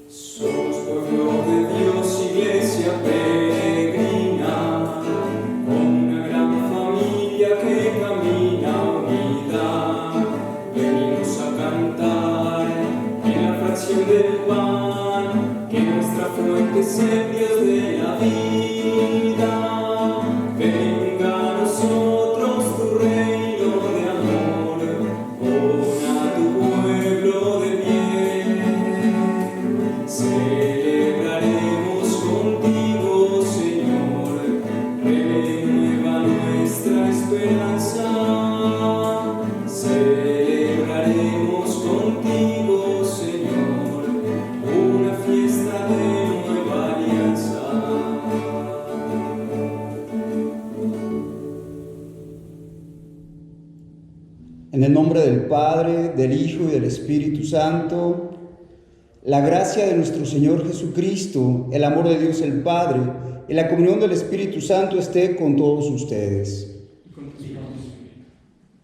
Somos pueblo de Dios, iglesia peregrina, con una gran familia que camina unida. Venimos a cantar en la fracción del pan, que nuestra fuente es el Dios de la vida. Venga a nosotros tu reino de amor, pon a tu pueblo de bien. Celebraremos contigo, Señor, renueva nuestra esperanza. Celebraremos contigo, Señor, una fiesta de nueva alianza. En el nombre del Padre, del Hijo y del Espíritu Santo, la gracia de nuestro Señor Jesucristo, el amor de Dios el Padre y la comunión del Espíritu Santo esté con todos ustedes.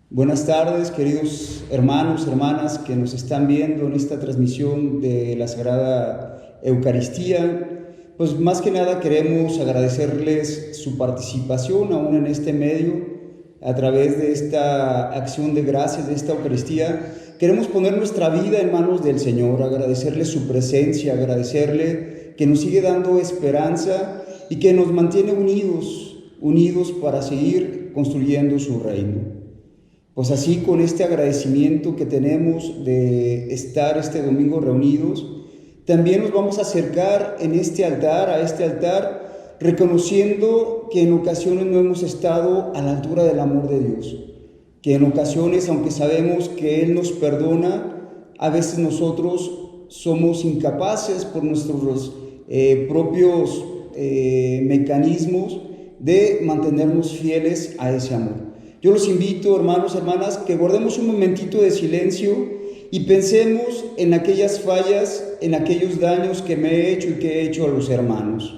Buenas tardes, queridos hermanos, hermanas que nos están viendo en esta transmisión de la Sagrada Eucaristía. Pues más que nada queremos agradecerles su participación aún en este medio a través de esta acción de gracias, de esta Eucaristía. Queremos poner nuestra vida en manos del Señor, agradecerle su presencia, agradecerle que nos sigue dando esperanza y que nos mantiene unidos para seguir construyendo su reino. Pues así, con este agradecimiento que tenemos de estar este domingo reunidos, también nos vamos a acercar a este altar, reconociendo que en ocasiones no hemos estado a la altura del amor de Dios, que en ocasiones, aunque sabemos que Él nos perdona, a veces nosotros somos incapaces por nuestros propios mecanismos de mantenernos fieles a ese amor. Yo los invito, hermanos, hermanas, que guardemos un momentito de silencio y pensemos en aquellas fallas, en aquellos daños que me he hecho y que he hecho a los hermanos.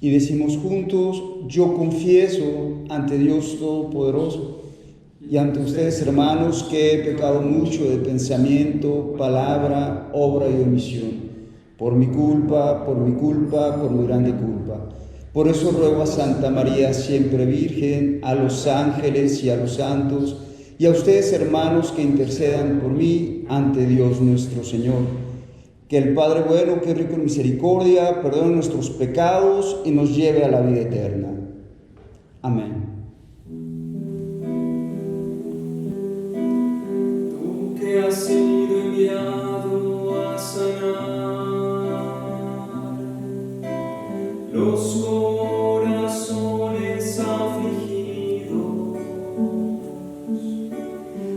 Y decimos juntos: yo confieso ante Dios Todopoderoso y ante ustedes, hermanos, que he pecado mucho de pensamiento, palabra, obra y omisión, por mi culpa, por mi grande culpa. Por eso ruego a Santa María, siempre Virgen, a los ángeles y a los santos, y a ustedes, hermanos, que intercedan por mí ante Dios nuestro Señor. Que el Padre bueno, que es rico en misericordia, perdone nuestros pecados y nos lleve a la vida eterna. Amén. Tú que has sido enviado a sanar los corazones afligidos,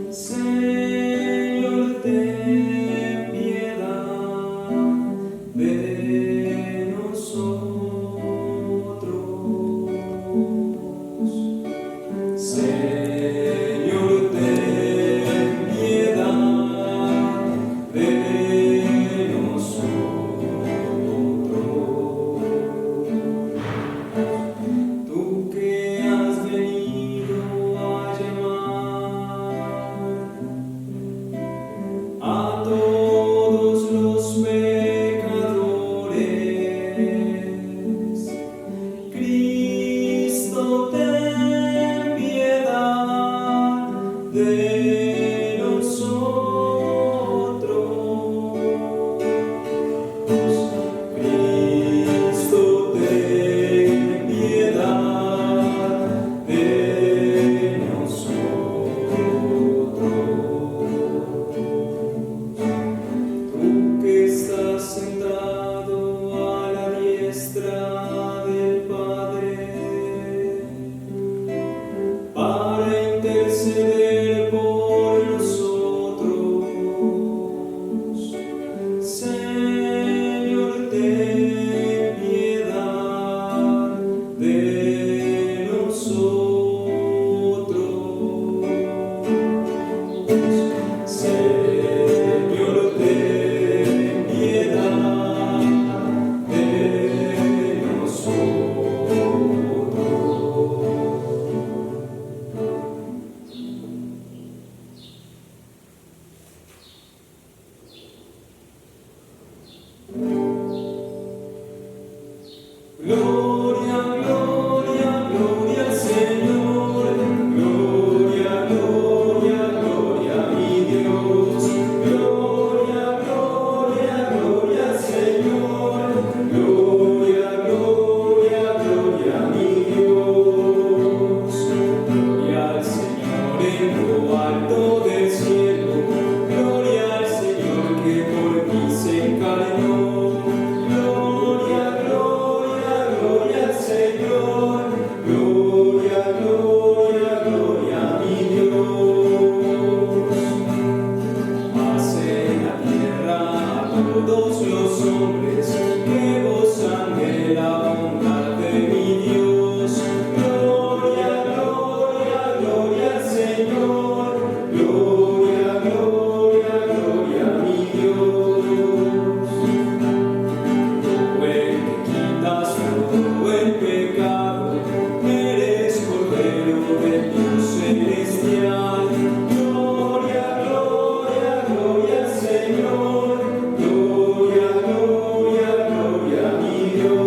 Señor, ten piedad de nosotros. Señor, ten piedad de nosotros. Gloria, gloria, gloria al Señor. Gloria, gloria, gloria a mi Dios. Gloria, gloria, gloria al Señor. Gloria, gloria, gloria a mi Dios. Gloria al Señor en lo alto del cielo. Gloria al Señor que por mí se encarnó. Gloria, gloria, gloria al Señor. Gloria, gloria, gloria a mi Dios. Paz en la tierra a todos los hombres que gozan de la bondad de mi Dios. Gloria, gloria, gloria al Señor. Gloria, gloria, gloria a mi Dios. Tú el que quitas todo el pecado, eres Cordero del Dios celestial. Gloria, gloria, gloria al Señor. Gloria, gloria, gloria a mi Dios.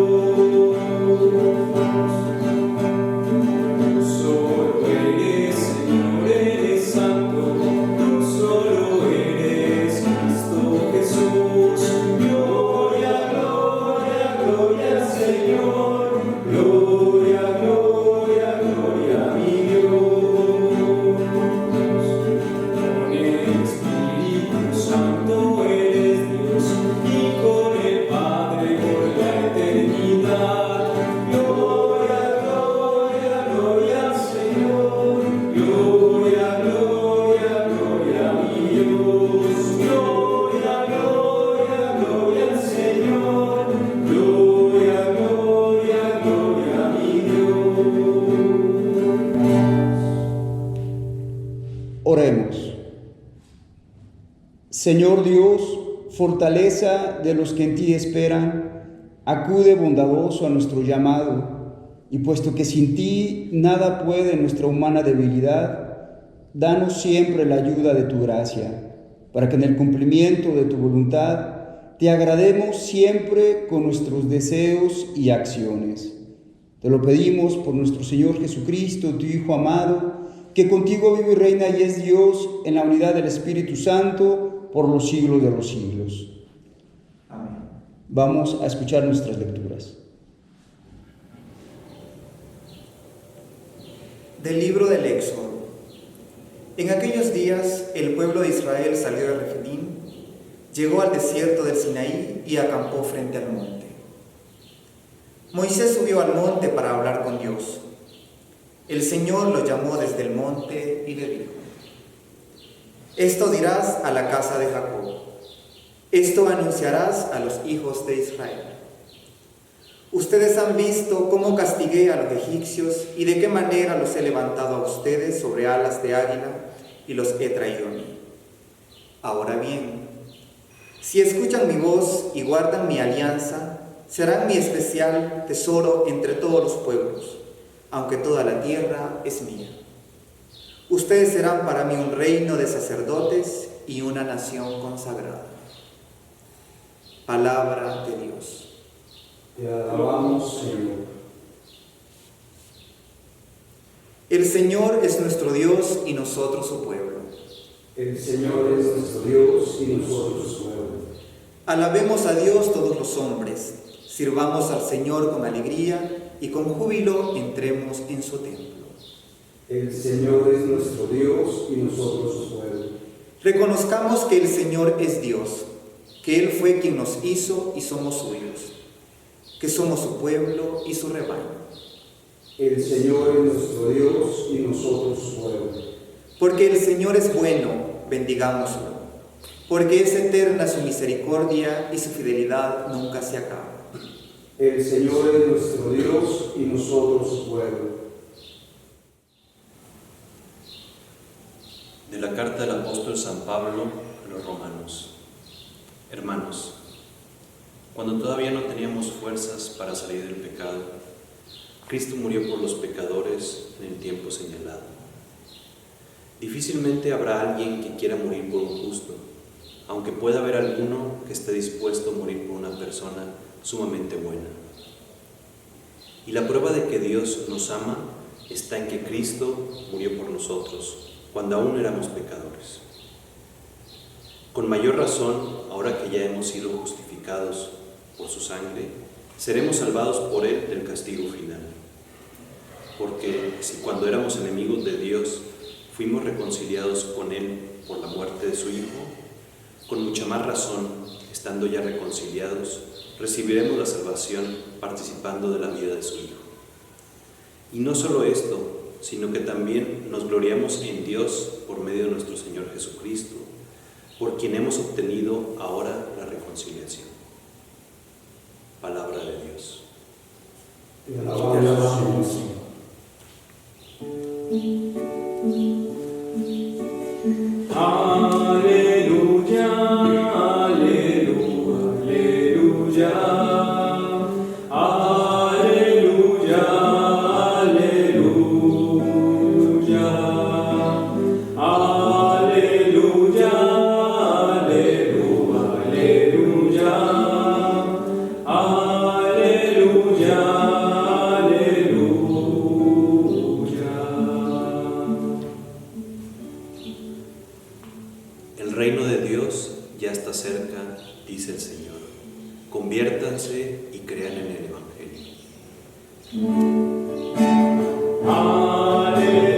Tú solo eres Señor, eres santo. Tú solo eres Cristo Jesús. Gloria, gloria, gloria al Señor. Gloria, gloria, gloria a mi Dios. Con el Espíritu Santo eres Dios y con el Padre por la eternidad. Gloria, gloria, gloria al Señor. Gloria, gloria, gloria a mi Dios. Gloria, gloria, gloria al Señor. Gloria, gloria, gloria a mi Dios. Oremos. Señor Dios, fortaleza de los que en ti esperan, acude bondadoso a nuestro llamado, y puesto que sin ti nada puede nuestra humana debilidad, danos siempre la ayuda de tu gracia, para que en el cumplimiento de tu voluntad te agrademos siempre con nuestros deseos y acciones. Te lo pedimos por nuestro Señor Jesucristo, tu Hijo amado, que contigo vive y reina y es Dios en la unidad del Espíritu Santo por los siglos de los siglos. Amén. Vamos a escuchar nuestras lecturas. Del libro del Éxodo. En aquellos días el pueblo de Israel salió de Refidim, llegó al desierto del Sinaí y acampó frente al monte. Moisés subió al monte para hablar con Dios. El Señor lo llamó desde el monte y le dijo: Esto dirás a la casa de Jacob, esto anunciarás a los hijos de Israel. Ustedes han visto cómo castigué a los egipcios y de qué manera los he levantado a ustedes sobre alas de águila y los he traído a mí. Ahora bien, si escuchan mi voz y guardan mi alianza, serán mi especial tesoro entre todos los pueblos, aunque toda la tierra es mía. Ustedes serán para mí un reino de sacerdotes y una nación consagrada. Palabra de Dios. Te alabamos, Señor. El Señor es nuestro Dios y nosotros su pueblo. El Señor es nuestro Dios y nosotros su pueblo. Alabemos a Dios todos los hombres, sirvamos al Señor con alegría y con júbilo entremos en su templo. El Señor es nuestro Dios y nosotros su pueblo. Reconozcamos que el Señor es Dios, que Él fue quien nos hizo y somos suyos, que somos su pueblo y su rebaño. El Señor es nuestro Dios y nosotros su pueblo. Porque el Señor es bueno, bendigámoslo, porque es eterna su misericordia y su fidelidad nunca se acaba. El Señor es nuestro Dios y nosotros su pueblo. De la carta del apóstol San Pablo a los romanos. Hermanos, cuando todavía no teníamos fuerzas para salir del pecado, Cristo murió por los pecadores en el tiempo señalado. Difícilmente habrá alguien que quiera morir por un justo, aunque pueda haber alguno que esté dispuesto a morir por una persona sumamente buena. Y la prueba de que Dios nos ama está en que Cristo murió por nosotros cuando aún éramos pecadores. Con mayor razón, ahora que ya hemos sido justificados por su sangre, seremos salvados por Él del castigo final. Porque si cuando éramos enemigos de Dios fuimos reconciliados con Él por la muerte de su Hijo, con mucha más razón, estando ya reconciliados, recibiremos la salvación participando de la vida de su Hijo. Y no solo esto, sino que también nos gloriamos en Dios por medio de nuestro Señor Jesucristo, por quien hemos obtenido ahora la reconciliación. Palabra de Dios. Te alabamos, Señor. Aleluya, aleluya, aleluya. Aleluya, aleluya. Aleluya, aleluya, aleluya. Aleluya, aleluya. El reino de Dios ya está cerca, dice el Señor. Conviértanse y crean en el Evangelio. Aleluya,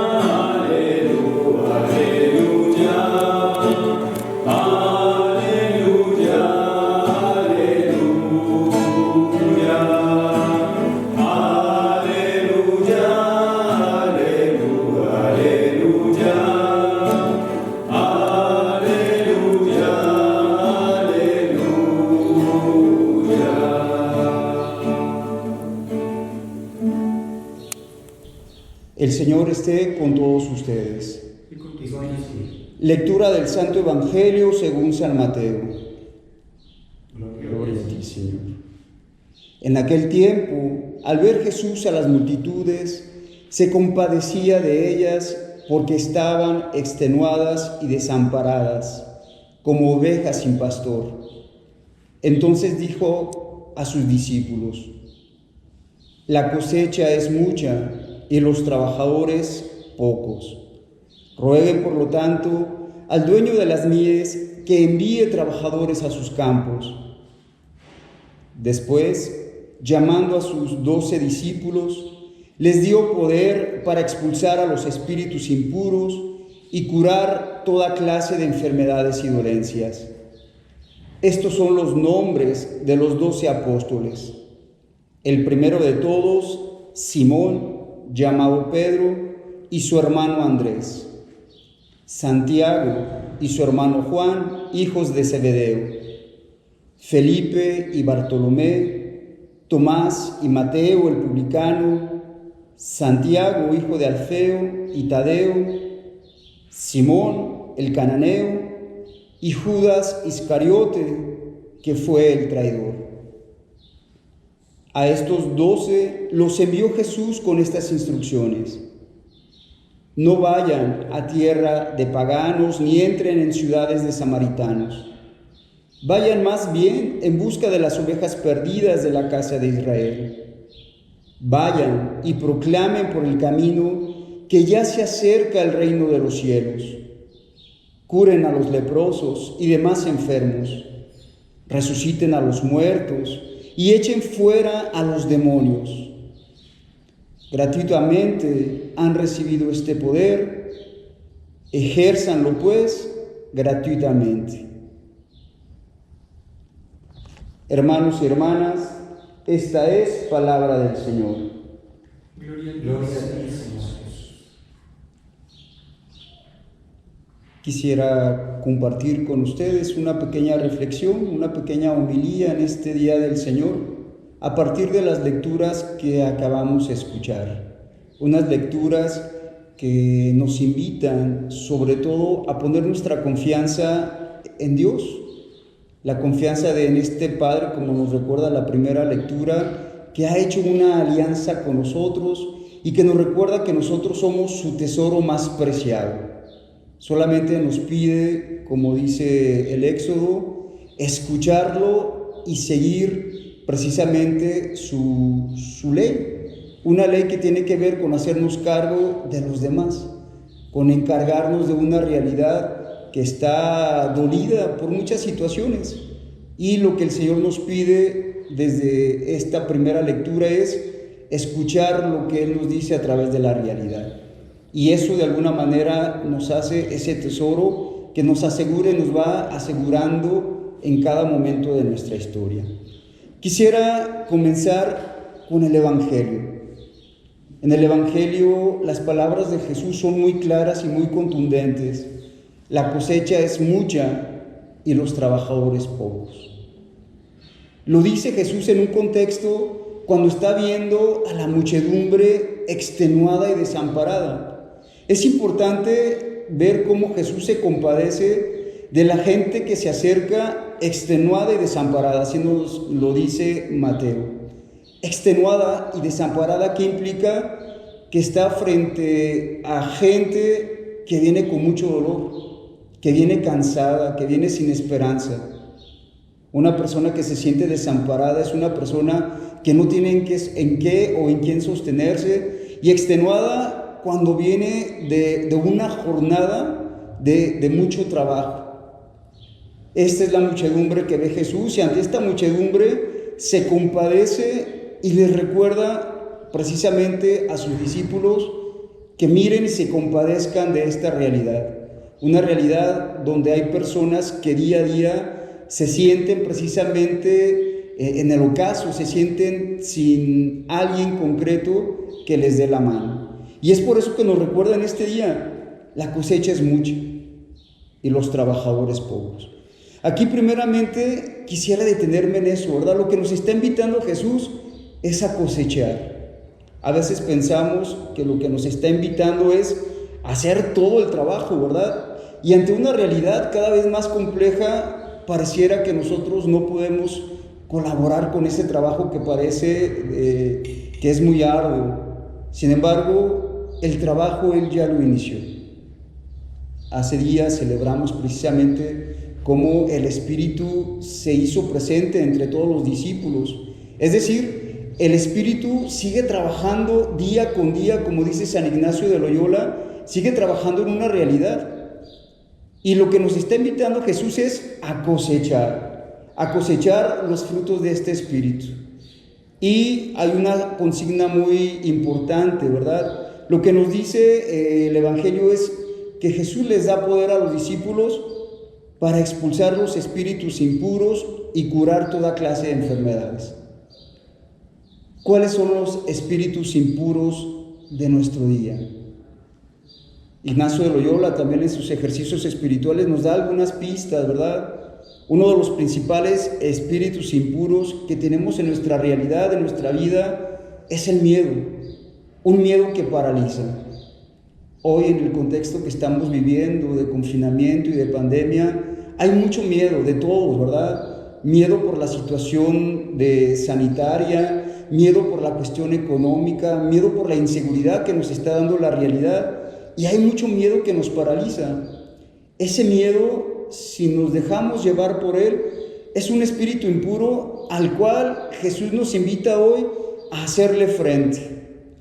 aleluya, aleluya. Aleluya, aleluya. Aleluya, aleluya, aleluya. Aleluya, El Señor esté con todos ustedes. Lectura del Santo Evangelio según San Mateo. Gloria a ti, Señor. En aquel tiempo, al ver Jesús a las multitudes, se compadecía de ellas porque estaban extenuadas y desamparadas, como ovejas sin pastor. Entonces dijo a sus discípulos: la cosecha es mucha y los trabajadores pocos. Rueguen, por lo tanto, al dueño de las mies que envíe trabajadores a sus campos. Después, llamando a sus 12 discípulos, les dio poder para expulsar a los espíritus impuros y curar toda clase de enfermedades y dolencias. Estos son los nombres de los 12 apóstoles. El primero de todos, Simón, llamado Pedro, y su hermano Andrés. Santiago y su hermano Juan, hijos de Zebedeo. Felipe y Bartolomé, Tomás y Mateo el publicano, Santiago, hijo de Alfeo y Tadeo, Simón el cananeo y Judas Iscariote, que fue el traidor. A estos 12 los envió Jesús con estas instrucciones: no vayan a tierra de paganos ni entren en ciudades de samaritanos. Vayan más bien en busca de las ovejas perdidas de la casa de Israel. Vayan y proclamen por el camino que ya se acerca el reino de los cielos. Curen a los leprosos y demás enfermos. Resuciten a los muertos y echen fuera a los demonios. Gratuitamente han recibido este poder, ejérzanlo pues gratuitamente. Hermanos y hermanas, esta es palabra del Señor. Gloria a ti, Señor. Quisiera compartir con ustedes una pequeña reflexión, una pequeña homilía en este Día del Señor, a partir de las lecturas que acabamos de escuchar. Unas lecturas que nos invitan, sobre todo, a poner nuestra confianza en Dios. La confianza en este Padre, como nos recuerda la primera lectura, que ha hecho una alianza con nosotros y que nos recuerda que nosotros somos su tesoro más preciado. Solamente nos pide, como dice el Éxodo, escucharlo y seguir precisamente su ley, una ley que tiene que ver con hacernos cargo de los demás, con encargarnos de una realidad que está dolida por muchas situaciones. Y lo que el Señor nos pide desde esta primera lectura es escuchar lo que Él nos dice a través de la realidad. Y eso de alguna manera nos hace ese tesoro que nos asegura y nos va asegurando en cada momento de nuestra historia. Quisiera comenzar con el Evangelio. En el Evangelio las palabras de Jesús son muy claras y muy contundentes. La cosecha es mucha y los trabajadores pocos. Lo dice Jesús en un contexto cuando está viendo a la muchedumbre extenuada y desamparada. Es importante ver cómo Jesús se compadece de la gente que se acerca extenuada y desamparada, así nos lo dice Mateo. Extenuada y desamparada, ¿qué implica? Que está frente a gente que viene con mucho dolor, que viene cansada, que viene sin esperanza. Una persona que se siente desamparada es una persona que no tiene en qué o en quién sostenerse, y extenuada cuando viene de una jornada de mucho trabajo. Esta es la muchedumbre que ve Jesús, y ante esta muchedumbre se compadece y les recuerda precisamente a sus discípulos que miren y se compadezcan de esta realidad. Una realidad donde hay personas que día a día se sienten precisamente en el ocaso, se sienten sin alguien concreto que les dé la mano. Y es por eso que nos recuerda en este día, la cosecha es mucha y los trabajadores pocos. Aquí primeramente quisiera detenerme en eso, ¿verdad? Lo que nos está invitando Jesús es a cosechar. A veces pensamos que lo que nos está invitando es hacer todo el trabajo, ¿verdad? Y ante una realidad cada vez más compleja, pareciera que nosotros no podemos colaborar con ese trabajo que parece que es muy arduo. Sin embargo, el trabajo Él ya lo inició. Hace días celebramos precisamente cómo el Espíritu se hizo presente entre todos los discípulos. Es decir, el Espíritu sigue trabajando día con día, como dice San Ignacio de Loyola, sigue trabajando en una realidad. Y lo que nos está invitando Jesús es a cosechar los frutos de este Espíritu. Y hay una consigna muy importante, ¿verdad? Lo que nos dice el Evangelio es que Jesús les da poder a los discípulos para expulsar los espíritus impuros y curar toda clase de enfermedades. ¿Cuáles son los espíritus impuros de nuestro día? Ignacio de Loyola también en sus ejercicios espirituales nos da algunas pistas, ¿verdad? Uno de los principales espíritus impuros que tenemos en nuestra realidad, en nuestra vida, es el miedo. Un miedo que paraliza. Hoy en el contexto que estamos viviendo de confinamiento y de pandemia, hay mucho miedo de todos, ¿verdad? Miedo por la situación sanitaria, miedo por la cuestión económica, miedo por la inseguridad que nos está dando la realidad. Y hay mucho miedo que nos paraliza. Ese miedo, si nos dejamos llevar por él, es un espíritu impuro al cual Jesús nos invita hoy a hacerle frente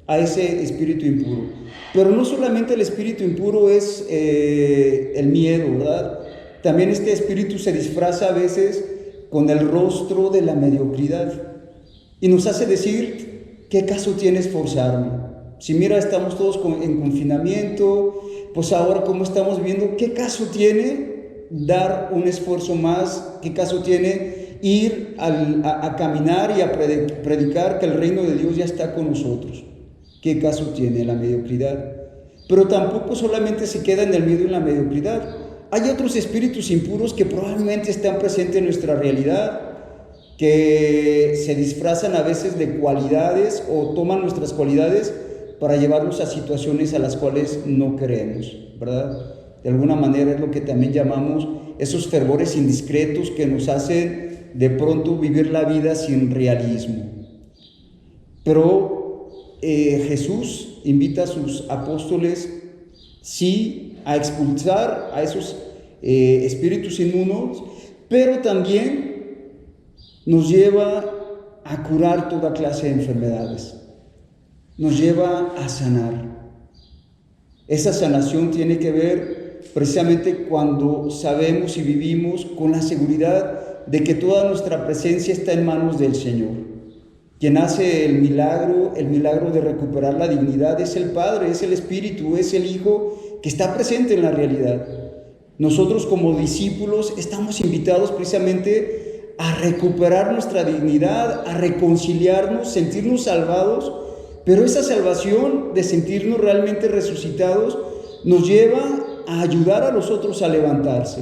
a ese espíritu impuro. Pero no solamente el espíritu impuro es el miedo, ¿verdad? También este espíritu se disfraza a veces con el rostro de la mediocridad y nos hace decir, ¿qué caso tiene esforzarme? Si mira, estamos todos en confinamiento, pues ahora como estamos viendo, ¿qué caso tiene dar un esfuerzo más? ¿Qué caso tiene ir a caminar y a predicar que el reino de Dios ya está con nosotros? ¿Qué caso tiene la mediocridad? Pero tampoco solamente se queda en el miedo y la mediocridad. Hay otros espíritus impuros que probablemente están presentes en nuestra realidad, que se disfrazan a veces de cualidades o toman nuestras cualidades para llevarnos a situaciones a las cuales no queremos, ¿verdad? De alguna manera es lo que también llamamos esos fervores indiscretos que nos hacen de pronto vivir la vida sin realismo. Pero Jesús invita a sus apóstoles, sí, a expulsar a esos espíritus inmundos, pero también nos lleva a curar toda clase de enfermedades, nos lleva a sanar. Esa sanación tiene que ver precisamente cuando sabemos y vivimos con la seguridad de que toda nuestra presencia está en manos del Señor. Quien hace el milagro de recuperar la dignidad es el Padre, es el Espíritu, es el Hijo que está presente en la realidad. Nosotros como discípulos estamos invitados precisamente a recuperar nuestra dignidad, a reconciliarnos, sentirnos salvados, pero esa salvación de sentirnos realmente resucitados nos lleva a ayudar a los otros a levantarse,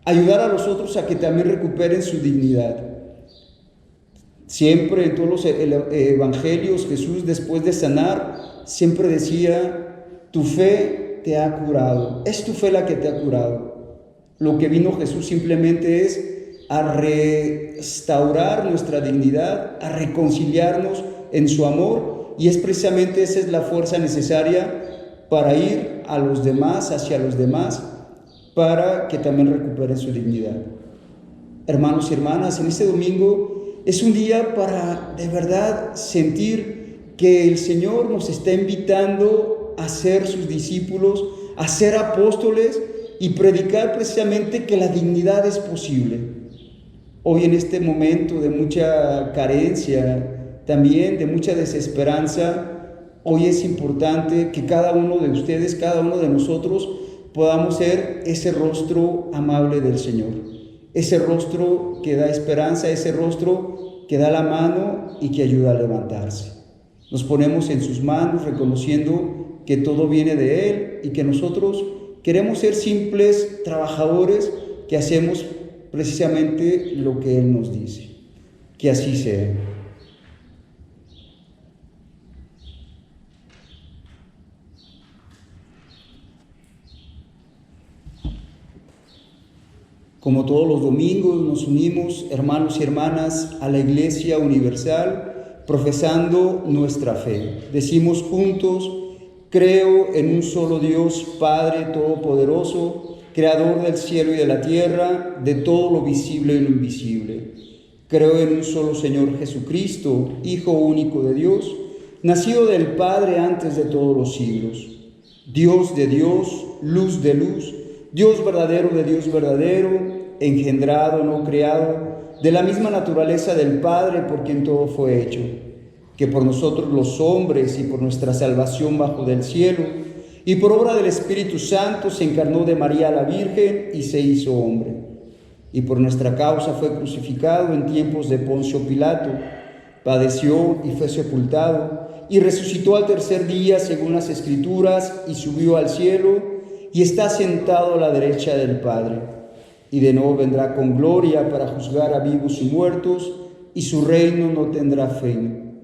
ayudar a los otros a que también recuperen su dignidad. Siempre en todos los evangelios Jesús, después de sanar, siempre decía: tu fe te ha curado, es tu fe la que te ha curado. Lo que vino Jesús simplemente es a restaurar nuestra dignidad, a reconciliarnos en su amor, y es precisamente esa es la fuerza necesaria para ir a los demás, hacia los demás, para que también recuperen su dignidad. Hermanos y hermanas, en este domingo es un día para de verdad sentir que el Señor nos está invitando a ser sus discípulos, a ser apóstoles y predicar precisamente que la dignidad es posible. Hoy en este momento de mucha carencia, también de mucha desesperanza, hoy es importante que cada uno de ustedes, cada uno de nosotros podamos ser ese rostro amable del Señor, ese rostro que da esperanza, ese rostro que da la mano y que ayuda a levantarse. Nos ponemos en sus manos reconociendo que todo viene de Él y que nosotros queremos ser simples trabajadores que hacemos precisamente lo que Él nos dice. Que así sea. Como todos los domingos nos unimos, hermanos y hermanas, a la Iglesia Universal, profesando nuestra fe. Decimos juntos: creo en un solo Dios, Padre Todopoderoso, Creador del cielo y de la tierra, de todo lo visible y lo invisible. Creo en un solo Señor Jesucristo, Hijo único de Dios, nacido del Padre antes de todos los siglos. Dios de Dios, luz de luz, Dios verdadero de Dios verdadero, engendrado, no creado, de la misma naturaleza del Padre por quien todo fue hecho, que por nosotros los hombres y por nuestra salvación bajo del cielo, y por obra del Espíritu Santo se encarnó de María la Virgen y se hizo hombre. Y por nuestra causa fue crucificado en tiempos de Poncio Pilato, padeció y fue sepultado, y resucitó al tercer día según las Escrituras, y subió al cielo, y está sentado a la derecha del Padre. Y de nuevo vendrá con gloria para juzgar a vivos y muertos, y su reino no tendrá fin.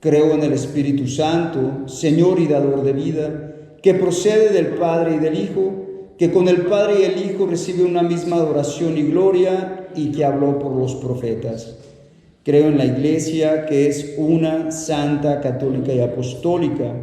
Creo en el Espíritu Santo, Señor y dador de vida, que procede del Padre y del Hijo, que con el Padre y el Hijo recibe una misma adoración y gloria, y que habló por los profetas. Creo en la Iglesia, que es una, santa, católica y apostólica.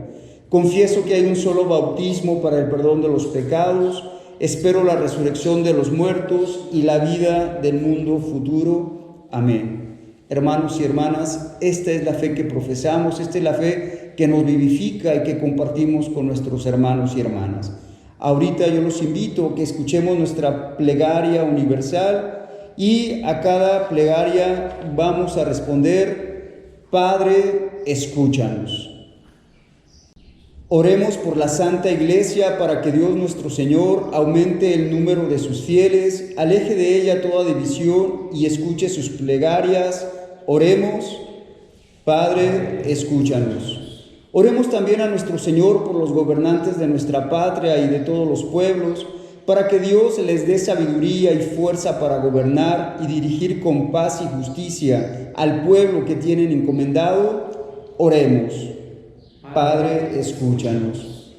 Confieso que hay un solo bautismo para el perdón de los pecados. Espero la resurrección de los muertos y la vida del mundo futuro. Amén. Hermanos y hermanas, esta es la fe que profesamos, esta es la fe que nos vivifica y que compartimos con nuestros hermanos y hermanas. Ahorita yo los invito a que escuchemos nuestra plegaria universal y a cada plegaria vamos a responder: Padre, escúchanos. Oremos por la Santa Iglesia para que Dios nuestro Señor aumente el número de sus fieles, aleje de ella toda división y escuche sus plegarias. Oremos. Padre, escúchanos. Oremos también a nuestro Señor por los gobernantes de nuestra patria y de todos los pueblos, para que Dios les dé sabiduría y fuerza para gobernar y dirigir con paz y justicia al pueblo que tienen encomendado. Oremos. Padre, escúchanos.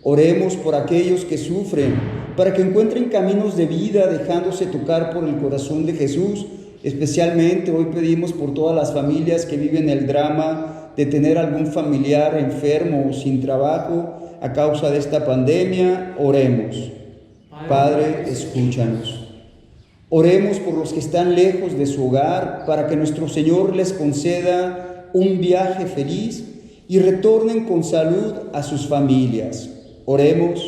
Oremos por aquellos que sufren, para que encuentren caminos de vida dejándose tocar por el corazón de Jesús. Especialmente hoy pedimos por todas las familias que viven el drama de tener algún familiar enfermo o sin trabajo a causa de esta pandemia. Oremos. Padre, escúchanos. Oremos por los que están lejos de su hogar, para que nuestro Señor les conceda un viaje feliz y retornen con salud a sus familias. Oremos.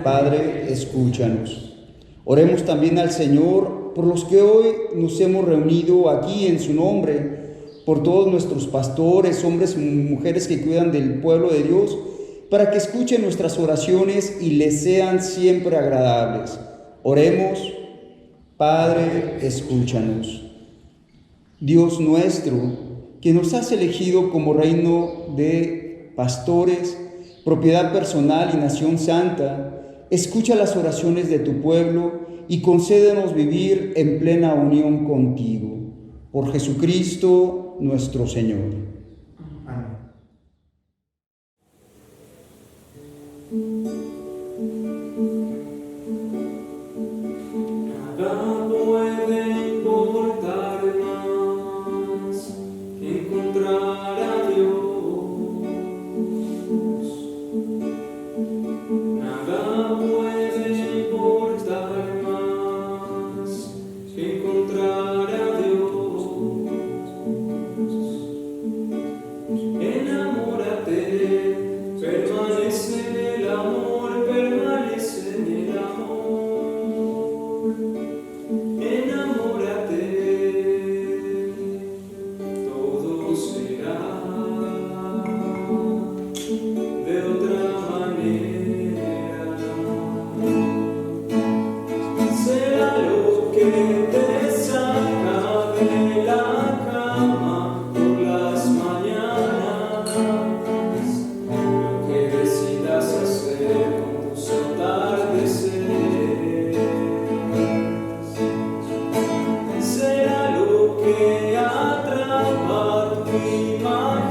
Padre, escúchanos. Oremos también al Señor por los que hoy nos hemos reunido aquí en su nombre, por todos nuestros pastores, hombres y mujeres que cuidan del pueblo de Dios, para que escuchen nuestras oraciones y les sean siempre agradables. Oremos. Padre, escúchanos. Dios nuestro, que nos has elegido como reino de pastores, propiedad personal y nación santa, escucha las oraciones de tu pueblo y concédenos vivir en plena unión contigo. Por Jesucristo nuestro Señor. Amén. Nada puede importar más que encontrar a Dios. Nada puede importar más que encontrar a Dios. Enamórate, permanece en el amor, permanece en el amor. Enamórate, todo será de otra manera. Será lo que te saca de la cama por las mañanas, lo que decidas hacer con tus atardeceres. Será lo que atrapa tu imaginación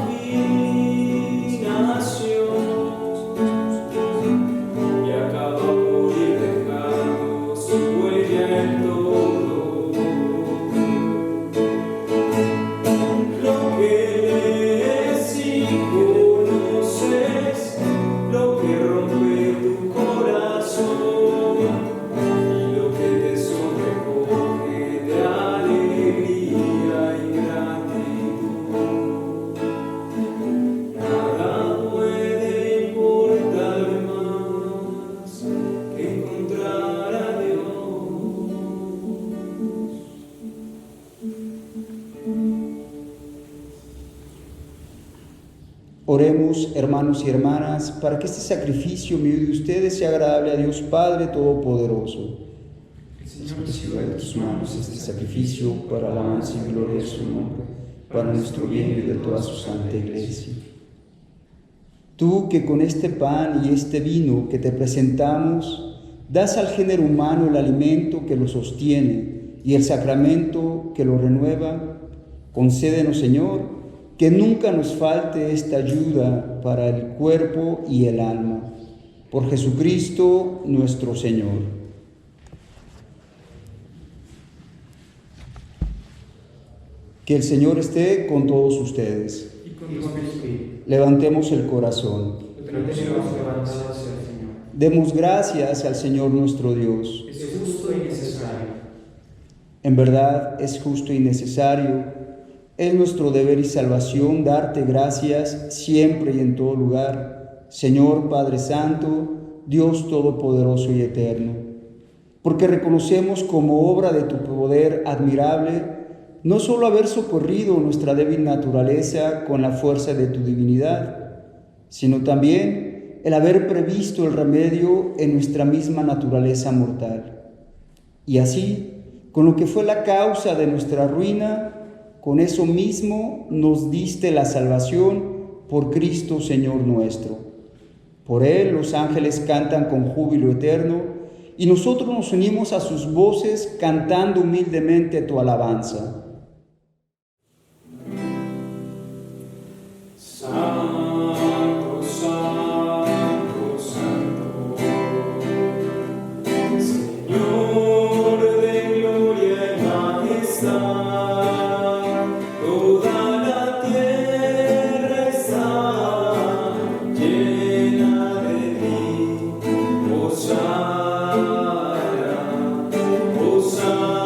y acaba por ir dejando su huella en todo. Lo que lees y conoces, lo que rompe tu corazón y lo que te sobrecoge de alegría y gratitud. Nada puede importar más que encontrar a Dios. Oremos, hermanos y hermanas, para que este sacrificio mío y de ustedes sea agradable a Dios Padre Todopoderoso. Señor, reciba de tus manos este sacrificio para la alabanza y gloria de su nombre, para nuestro bien y de toda su santa Iglesia. Tú que con este pan y este vino que te presentamos, das al género humano el alimento que lo sostiene y el sacramento que lo renueva, concédenos, Señor, que nunca nos falte esta ayuda para el cuerpo y el alma. Por Jesucristo nuestro Señor. Que el Señor esté con todos ustedes. Y con tu espíritu. Levantemos el corazón. Lo tenemos levantado hacia el Señor. Demos gracias al Señor nuestro Dios. Es justo y necesario. En verdad es justo y necesario. Es nuestro deber y salvación darte gracias siempre y en todo lugar, Señor Padre Santo, Dios Todopoderoso y Eterno, porque reconocemos como obra de tu poder admirable no solo haber socorrido nuestra débil naturaleza con la fuerza de tu divinidad, sino también el haber previsto el remedio en nuestra misma naturaleza mortal. Y así, con lo que fue la causa de nuestra ruina, con eso mismo nos diste la salvación por Cristo Señor nuestro. Por Él los ángeles cantan con júbilo eterno y nosotros nos unimos a sus voces cantando humildemente tu alabanza. Santo, santo, santo, Señor de gloria y majestad, toda la tierra está llena de ti. Hosana, Hosana.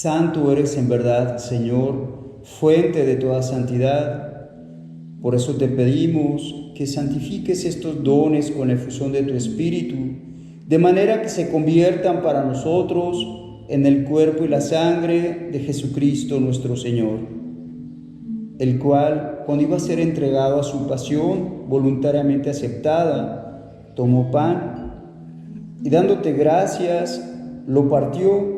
Santo eres en verdad, Señor, fuente de toda santidad. Por eso te pedimos que santifiques estos dones con la efusión de tu Espíritu, de manera que se conviertan para nosotros en el cuerpo y la sangre de Jesucristo nuestro Señor, el cual, cuando iba a ser entregado a su pasión voluntariamente aceptada, tomó pan y dándote gracias, lo partió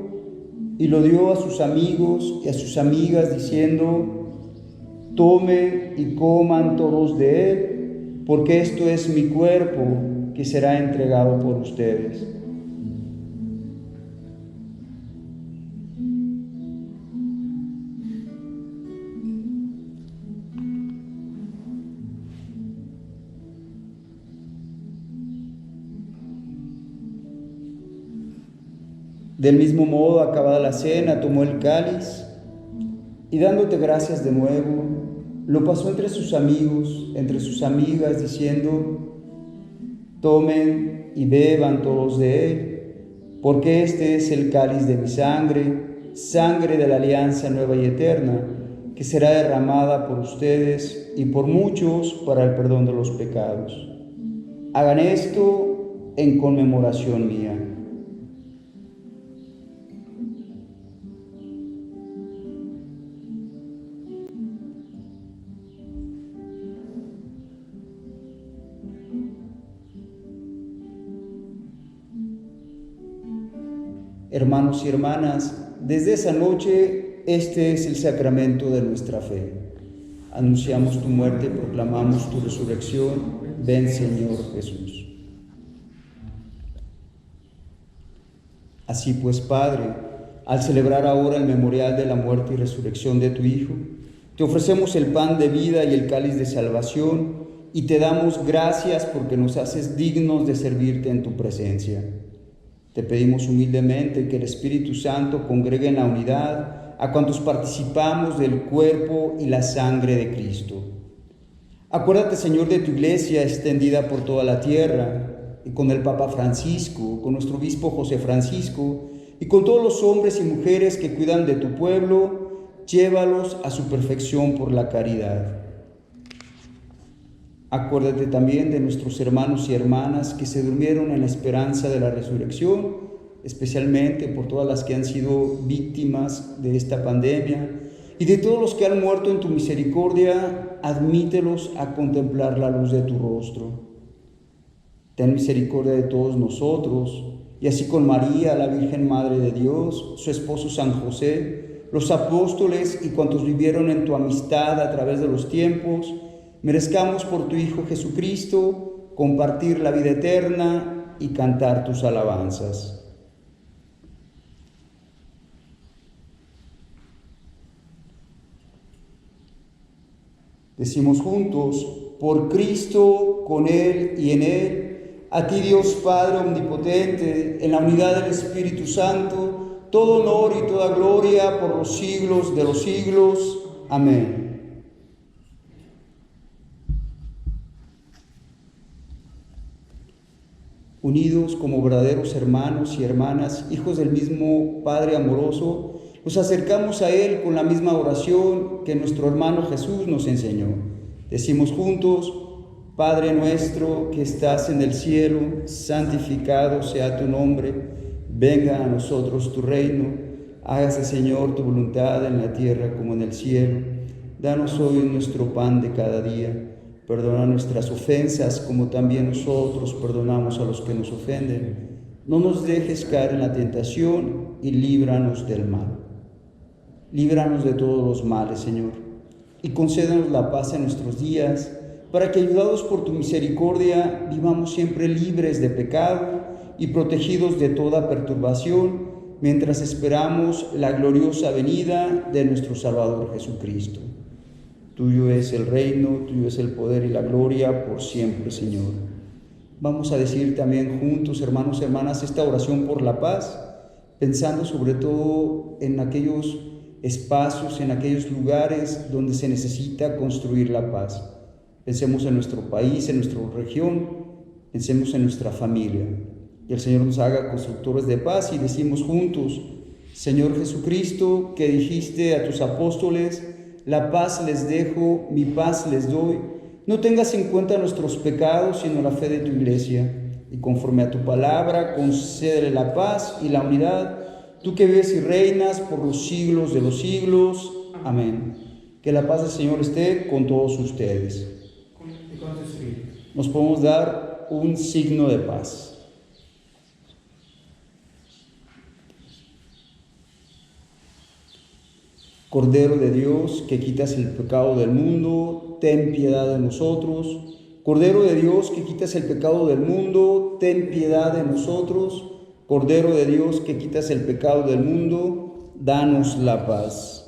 y lo dio a sus amigos y a sus amigas, diciendo: tomen y coman todos de él, porque esto es mi cuerpo que será entregado por ustedes. Del mismo modo, acabada la cena, tomó el cáliz y dándote gracias de nuevo, lo pasó entre sus amigos, entre sus amigas, diciendo: tomen y beban todos de él, porque este es el cáliz de mi sangre, sangre de la alianza nueva y eterna, que será derramada por ustedes y por muchos para el perdón de los pecados. Hagan esto en conmemoración mía. Hermanos y hermanas, desde esa noche este es el sacramento de nuestra fe. Anunciamos tu muerte, proclamamos tu resurrección. Ven, Señor Jesús. Así pues, Padre, al celebrar ahora el memorial de la muerte y resurrección de tu Hijo, te ofrecemos el pan de vida y el cáliz de salvación y te damos gracias porque nos haces dignos de servirte en tu presencia. Te pedimos humildemente que el Espíritu Santo congregue en la unidad a cuantos participamos del cuerpo y la sangre de Cristo. Acuérdate, Señor, de tu iglesia extendida por toda la tierra, y con el Papa Francisco, con nuestro obispo José Francisco, y con todos los hombres y mujeres que cuidan de tu pueblo, llévalos a su perfección por la caridad. Acuérdate también de nuestros hermanos y hermanas que se durmieron en la esperanza de la resurrección, especialmente por todas las que han sido víctimas de esta pandemia, y de todos los que han muerto en tu misericordia, admítelos a contemplar la luz de tu rostro. Ten misericordia de todos nosotros, y así con María, la Virgen Madre de Dios, su esposo San José, los apóstoles y cuantos vivieron en tu amistad a través de los tiempos, merezcamos por tu Hijo Jesucristo compartir la vida eterna y cantar tus alabanzas. Decimos juntos: por Cristo, con Él y en Él, a ti Dios Padre omnipotente, en la unidad del Espíritu Santo, todo honor y toda gloria por los siglos de los siglos. Amén. Unidos como verdaderos hermanos y hermanas, hijos del mismo Padre amoroso, nos acercamos a Él con la misma oración que nuestro hermano Jesús nos enseñó. Decimos juntos: Padre nuestro que estás en el cielo, santificado sea tu nombre, venga a nosotros tu reino, hágase, Señor, tu voluntad en la tierra como en el cielo. Danos hoy nuestro pan de cada día. Perdona nuestras ofensas, como también nosotros perdonamos a los que nos ofenden. No nos dejes caer en la tentación y líbranos del mal. Líbranos de todos los males, Señor, y concédanos la paz en nuestros días, para que, ayudados por tu misericordia, vivamos siempre libres de pecado y protegidos de toda perturbación, mientras esperamos la gloriosa venida de nuestro Salvador Jesucristo. Tuyo es el reino, tuyo es el poder y la gloria por siempre, Señor. Vamos a decir también juntos, hermanos y hermanas, esta oración por la paz, pensando sobre todo en aquellos espacios, en aquellos lugares donde se necesita construir la paz. Pensemos en nuestro país, en nuestra región, pensemos en nuestra familia. Y el Señor nos haga constructores de paz y decimos juntos: Señor Jesucristo, que dijiste a tus apóstoles, la paz les dejo, mi paz les doy, no tengas en cuenta nuestros pecados, sino la fe de tu iglesia. Y conforme a tu palabra, concédele la paz y la unidad, tú que vives y reinas por los siglos de los siglos. Amén. Que la paz del Señor esté con todos ustedes. Nos podemos dar un signo de paz. Cordero de Dios, que quitas el pecado del mundo, ten piedad de nosotros. Cordero de Dios, que quitas el pecado del mundo, ten piedad de nosotros. Cordero de Dios, que quitas el pecado del mundo, danos la paz.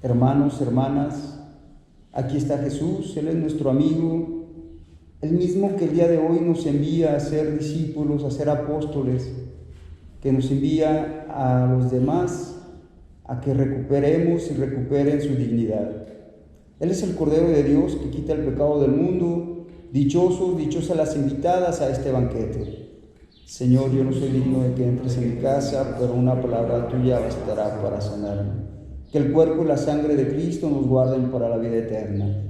Hermanos, hermanas, aquí está Jesús, Él es nuestro amigo, el mismo que el día de hoy nos envía a ser discípulos, a ser apóstoles, que nos envía a los demás a que recuperemos y recuperen su dignidad. Él es el Cordero de Dios que quita el pecado del mundo. Dichosos, dichosas las invitadas a este banquete. Señor, yo no soy digno de que entres en mi casa, pero una palabra tuya bastará para sanarme. Que el cuerpo y la sangre de Cristo nos guarden para la vida eterna.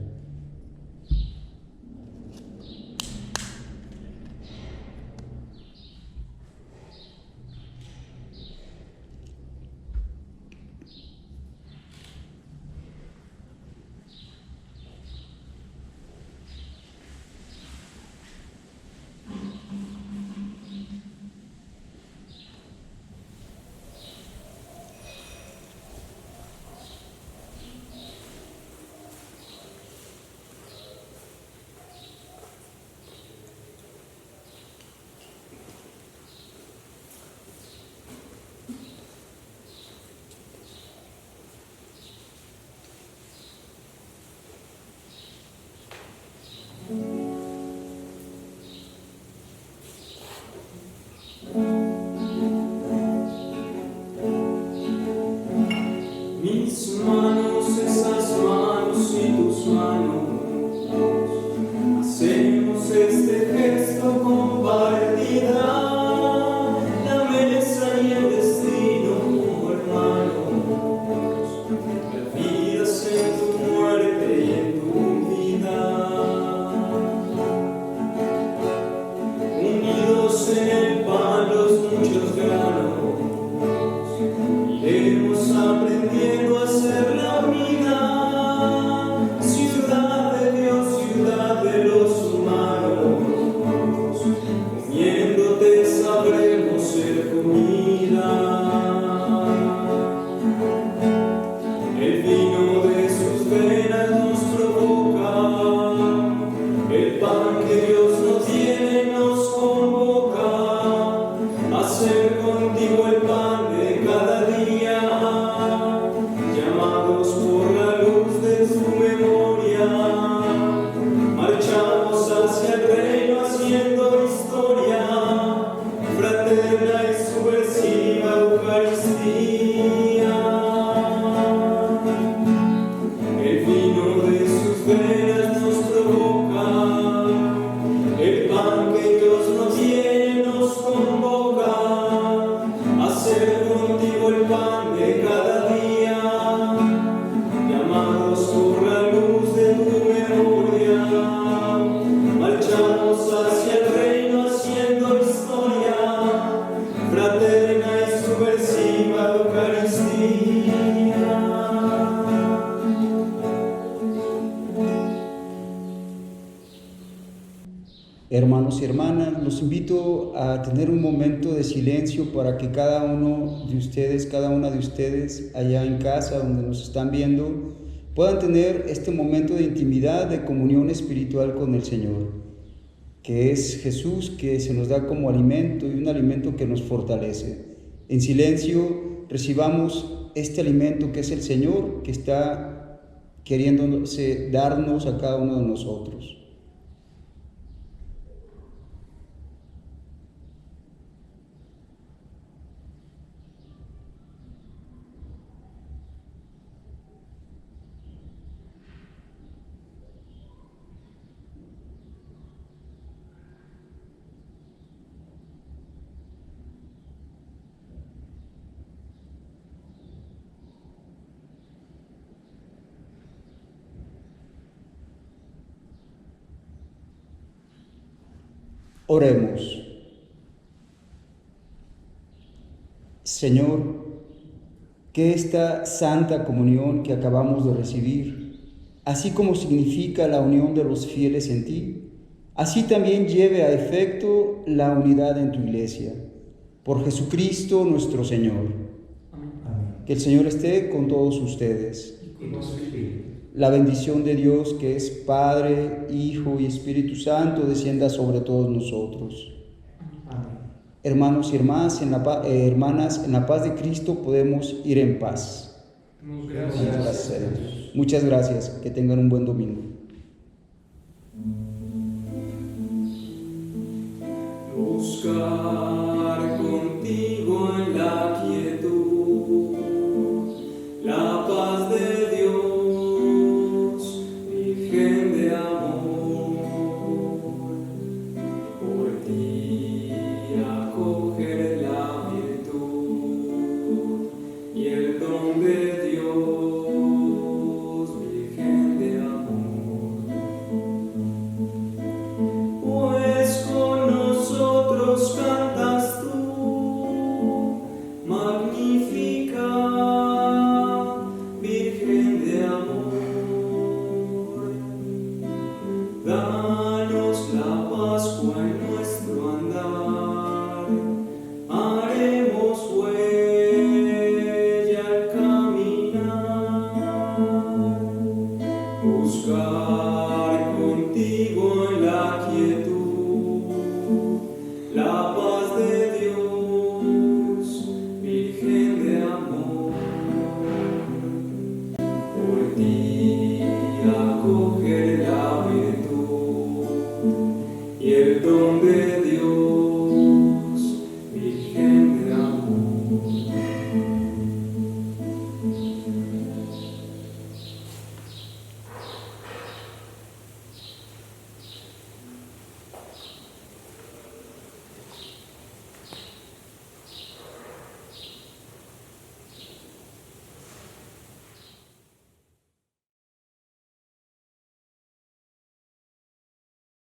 Mis manos, esas manos y tus manos, hacemos este gesto compartida, la mesa y el destino como hermanos, perdidas en tu muerte y en tu vida, unidos en el pan los muchos granos. Iremos aprendiendo a ser la vida, ciudad de Dios, ciudad de los humanos. Comiéndote sabremos ser comida. El vino de sus venas nos provoca, el pan que Dios nos tiene nos convoca a ser contigo el pan de cada día, llamados por la luz de su memoria, marchamos hacia el reino haciendo historia, fraterna y subversiva Eucaristía. El vino de sus venas nos provoca, el pan que Dios nos tiene nos convoca a ser contigo el pan de cada día, llamados por la luz de tu memoria, marchamos hacia el reino haciendo historia, fraterna y subversiva Eucaristía. Hermanos y hermanas, los invito a tener un momento de silencio para que cada uno de ustedes, cada una de ustedes allá en casa donde nos están viendo, puedan tener este momento de intimidad, de comunión espiritual con el Señor, que es Jesús, que se nos da como alimento y un alimento que nos fortalece. En silencio recibamos este alimento que es el Señor, que está queriéndose darnos a cada uno de nosotros. Oremos. Señor, que esta santa comunión que acabamos de recibir, así como significa la unión de los fieles en ti, así también lleve a efecto la unidad en tu iglesia. Por Jesucristo nuestro Señor. Amén. Que el Señor esté con todos ustedes. Y con su espíritu. La bendición de Dios, que es Padre, Hijo y Espíritu Santo, descienda sobre todos nosotros. Amén. Hermanos y hermanas, hermanas, en la paz de Cristo podemos ir en paz. Gracias a Dios. Muchas gracias. Que tengan un buen domingo. Buscar contigo en la quietud la paz de Dios, Virgen de amor, por ti acoger la virtud y el don de Dios, Virgen de amor. Pues con nosotros cantas tú, magnífica Virgen de amor. Danos la Pascua en nuestro andar, haremos huella al caminar, buscar contigo